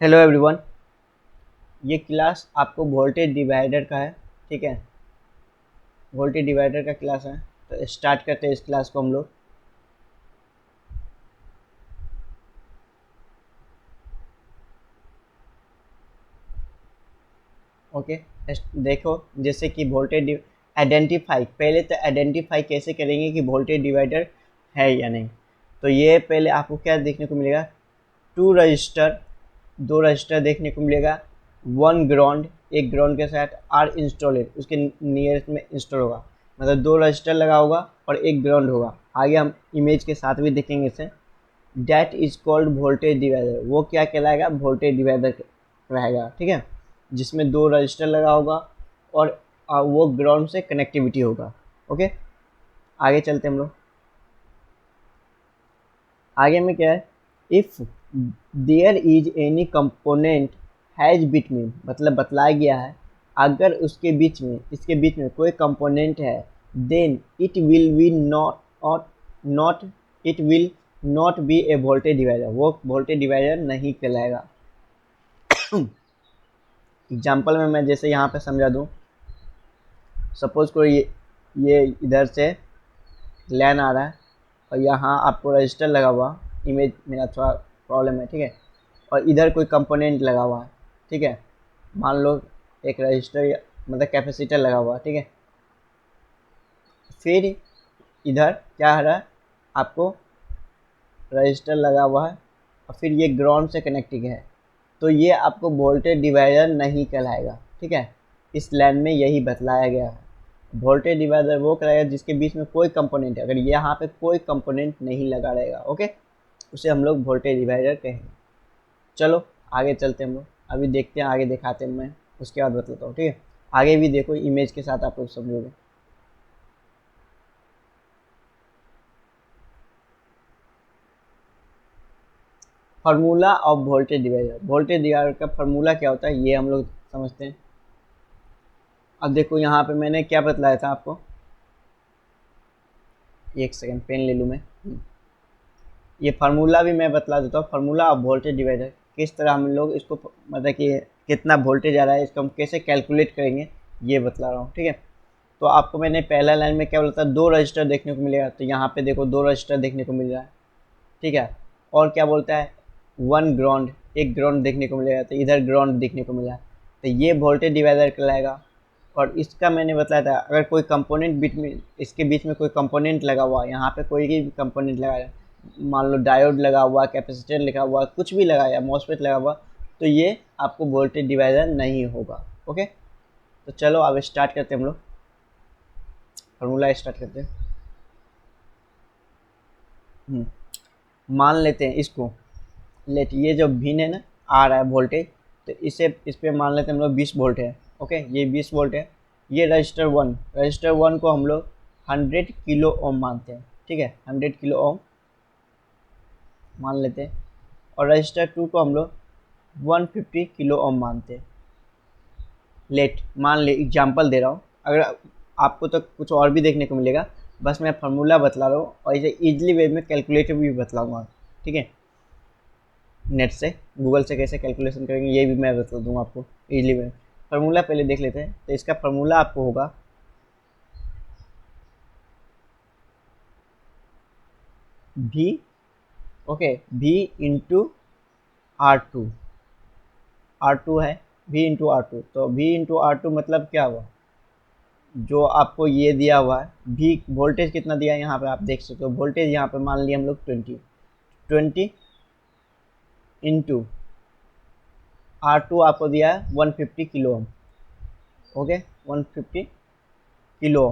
Hello everyone. ये class आपको voltage divider का है। ठीक है, वोल्टेज डिवाइडर का क्लास है। तो स्टार्ट करते हैं इस क्लास को हम लोग। ओके, देखो जैसे कि वोल्टेज आइडेंटिफाई, पहले तो आइडेंटिफाई कैसे करेंगे कि वोल्टेज डिवाइडर है या नहीं। तो ये पहले आपको क्या देखने को मिलेगा, टू रजिस्टर, दो रजिस्टर देखने को मिलेगा, वन ग्राउंड, एक ग्राउंड के साथ आर इंस्टॉलेड, उसके नियरेस्ट में इंस्टॉल होगा, मतलब दो रजिस्टर लगा होगा और एक ग्राउंड होगा। आगे हम इमेज के साथ भी देखेंगे इसे। That is called voltage divider, वो क्या कहलाएगा, वोल्टेज डिवाइडर रहेगा। ठीक है, जिसमें दो रजिस्टर लगा होगा और वो ग्राउंड से कनेक्टिविटी होगा। ओके, आगे चलते हम लोग। आगे में क्या है, if there is any component has between, मतलब बतलाया गया है अगर उसके बीच में, इसके बीच में कोई कंपोनेंट है, then it will be not it will not be a voltage divider, वो वोल्टेज डिवाइडर नहीं कहलाएगा। एग्जाम्पल में मैं जैसे यहाँ पे समझा दूँ, सपोज को ये इधर से लाइन आ रहा है और यहाँ आपको रजिस्टर लगा हुआ, इमेज मेरा थोड़ा प्रॉब्लम है। ठीक है, और इधर कोई कंपोनेंट लगा हुआ है। ठीक है, मान लो एक रजिस्टर मतलब कैपेसिटर लगा हुआ है। ठीक है, फिर इधर क्या आ रहा है, आपको रजिस्टर लगा हुआ है और फिर ये ग्राउंड से कनेक्टेड है, तो ये आपको वोल्टेज डिवाइडर नहीं कहलाएगा। ठीक है, इस लाइन में यही बतलाया गया है। वोल्टेज डिवाइडर वो कहलाएगा जिसके बीच में कोई कंपोनेंट है, अगर यहाँ पे कोई कंपोनेंट नहीं लगा रहेगा, ओके, उसे हम लोग वोल्टेज डिवाइडर कहेंगे। चलो आगे चलते हैं हम लोग, अभी देखते हैं, आगे दिखाते हैं, मैं उसके बाद बताता हूँ। ठीक है, आगे भी देखो इमेज के साथ आप लोग समझोगे। Formula of voltage divider, voltage divider का फार्मूला क्या होता है ये हम लोग समझते हैं। अब देखो यहाँ पे मैंने क्या बतलाया था आपको, एक सेकंड पेन ले लूँ मैं। ये फार्मूला भी मैं बतला देता हूँ, फार्मूला ऑफ वोल्टेज डिवाइडर, किस तरह हम लोग इसको मतलब कि कितना वोल्टेज आ रहा है इसको हम कैसे कैलकुलेट करेंगे ये बतला रहा हूँ। ठीक है, तो आपको मैंने पहला लाइन में क्या बोला था, दो रजिस्टर देखने को मिलेगा, तो यहाँ पे देखो दो रजिस्टर देखने को मिल रहा है। ठीक है, और क्या बोलता है, वन ग्राउंड, एक ग्राउंड देखने को मिलेगा, तो इधर ग्राउंड देखने को मिला, तो ये वोल्टेज डिवाइडर कहलाएगा। और इसका मैंने बताया था अगर कोई कंपोनेंट बीच में, इसके बीच में कोई कंपोनेंट लगा हुआ, यहाँ पे कोई भी कंपोनेंट लगा है, मान लो डायोड लगा हुआ, कैपेसिटर लगा हुआ, कुछ भी लगाया, मॉसफेट लगा हुआ, तो ये आपको वोल्टेज डिवाइडर नहीं होगा। ओके, तो चलो अब स्टार्ट करते हैं हम लोग, फार्मूला स्टार्ट करते हैं। मान लेते हैं इसको, लेट ये जो भिन्न है ना, आ रहा है वोल्टेज, तो इसे इस पर मान लेते हैं हम लोग 20 वोल्ट है। ओके, ये 20 वोल्ट है। ये रजिस्टर वन को हम लोग 100 किलो ओम मानते हैं। ठीक है, 100 किलो ओम मान लेते हैं, और रजिस्टर टू को हम लोग 150 किलो ओम मानते हैं। लेट मान ले, एग्जाम्पल दे रहा हूँ, अगर आपको तो कुछ और भी देखने को मिलेगा, बस मैं फार्मूला बतला रहा हूँ और इसे ईजिली वे में कैलकुलेटर भी बतलाऊँगा। ठीक है, नेट से, गूगल से कैसे कैलकुलेशन करेंगे ये भी मैं बता दूंगा आपको इजीली में। फार्मूला पहले देख लेते हैं, तो इसका फार्मूला आपको होगा V, okay, V into R2 है, V इंटू R2, तो V इंटू R2 मतलब क्या हुआ, जो आपको ये दिया हुआ है V वोल्टेज कितना दिया है यहाँ पे आप देख सकते हो, वोल्टेज यहाँ पे मान लिया हम लोग 20 इंटू R2 आपको दिया है 150 kilo ohm. Okay, 150 kilo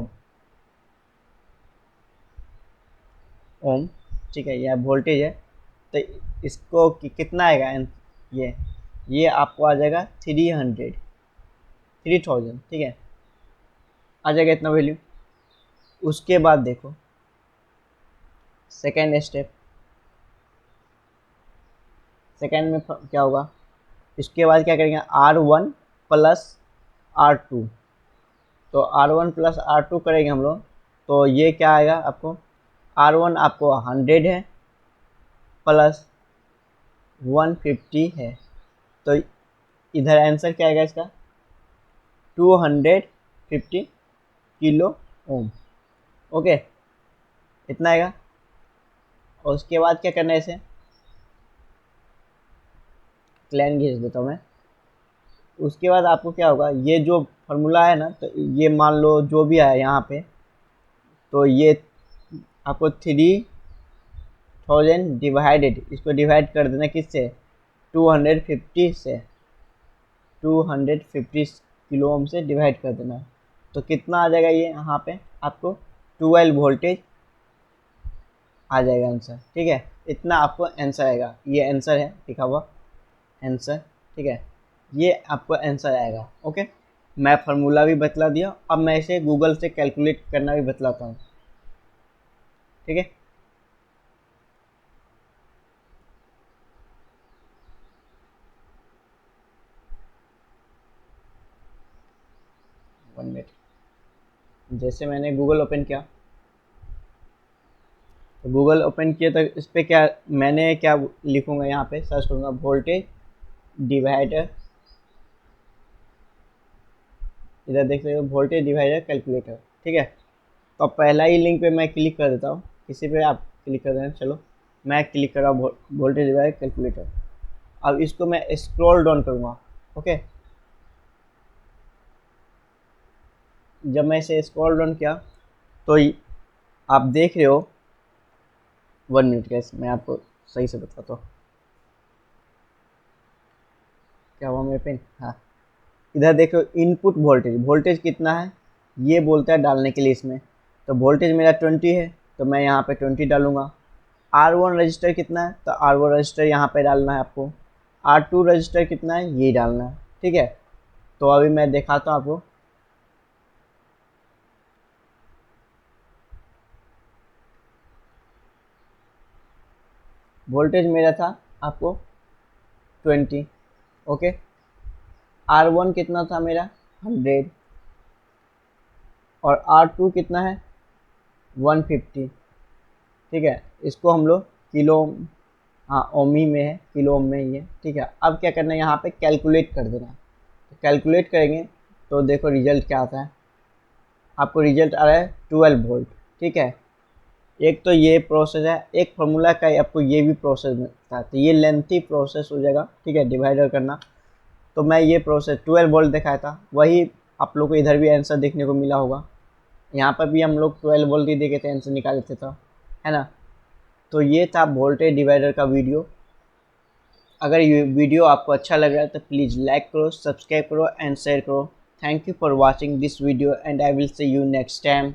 ohm. ठीक है, यह वोल्टेज है, तो इसको कितना आएगा, ये आपको आ जाएगा 3000। ठीक है, आ जाएगा इतना वैल्यू। उसके बाद देखो सेकेंड स्टेप, सेकेंड में क्या होगा, इसके बाद क्या करेंगे, R1 प्लस R2, तो R1 प्लस R2 करेंगे हम लोग, तो ये क्या आएगा आपको, R1 आपको 100 है प्लस 150 है, तो इधर आंसर क्या आएगा इसका, 250 किलो ओम। ओके, इतना आएगा। और उसके बाद क्या करना है, इसे क्लैन खींच देता हूँ मैं। उसके बाद आपको क्या होगा, ये जो फार्मूला है ना, तो ये मान लो जो भी आया यहाँ पे, तो ये आपको 3000 डिवाइडेड, इसको डिवाइड कर देना किससे, 250 से, 250 किलो ओम से डिवाइड कर देना। तो कितना आ जाएगा ये, यहाँ पे आपको 12 वोल्टेज आ जाएगा आंसर। ठीक है, इतना आपको आंसर आएगा। ये आंसर है लिखा हुआ आंसर। ठीक है, ये आपको आंसर आएगा। ओके, मैं फार्मूला भी बतला दिया, अब मैं इसे गूगल से कैलकुलेट करना भी बतलाता हूँ। ठीक है, वन मिनट। जैसे मैंने गूगल ओपन किया, तो गूगल ओपन किया तो इस पर क्या, मैंने क्या लिखूंगा, यहाँ पे सर्च करूँगा वोल्टेज डिवाइडर। इधर देख सकते हो वोल्टेज डिवाइडर कैलकुलेटर। ठीक है, तो अब पहला ही लिंक पे मैं क्लिक कर देता हूँ, किसी पे आप क्लिक कर देना। चलो मैं क्लिक कर रहा हूँ वोल्टेज डिवाइडर कैलकुलेटर। अब इसको मैं स्क्रॉल डाउन करूँगा। ओके, जब मैं इसे स्क्रॉल डाउन किया तो आप देख रहे हो, वन मिनट गैस मैं आपको सही से बताता हूँ क्या हुआ मेरे पेन। हाँ, इधर देखो इनपुट वोल्टेज, वोल्टेज कितना है ये बोलता है डालने के लिए इसमें। तो वोल्टेज मेरा 20 है, तो मैं यहाँ पे 20 डालूंगा। R1 रजिस्टर कितना है, तो R1 रजिस्टर यहाँ पे डालना है आपको। R2 रजिस्टर कितना है, ये डालना है। ठीक है, तो अभी मैं दिखाता हूँ आपको। वोल्टेज मेरा था आपको 20। ओके, R1 कितना था मेरा 100, और R2 कितना है 150। ठीक है, इसको हम लोग किलो, हाँ ओम ही में है, किलो ओम में ही है। ठीक है, अब क्या करना है, यहाँ पे कैलकुलेट कर देना। तो कैलकुलेट करेंगे तो देखो रिजल्ट क्या आता है। आपको रिजल्ट आ रहा है 12 वोल्ट। ठीक है, एक तो ये प्रोसेस है, एक फार्मूला का आपको ये भी प्रोसेस मिलता है, तो ये लेंथी प्रोसेस हो जाएगा। ठीक है, डिवाइडर करना। तो मैं ये प्रोसेस 12 वोल्ट दिखाया था, वही आप लोग को इधर भी आंसर देखने को मिला होगा। यहाँ पर भी हम लोग 12 वोल्ट ही देखे थे, आंसर निकाले थे, तो है ना। तो ये था वोल्टेज डिवाइडर का वीडियो। अगर ये वीडियो आपको अच्छा लग रहा है तो प्लीज़ लाइक करो, सब्सक्राइब करो एंड शेयर करो। Thank you for watching this video and I will see you next time.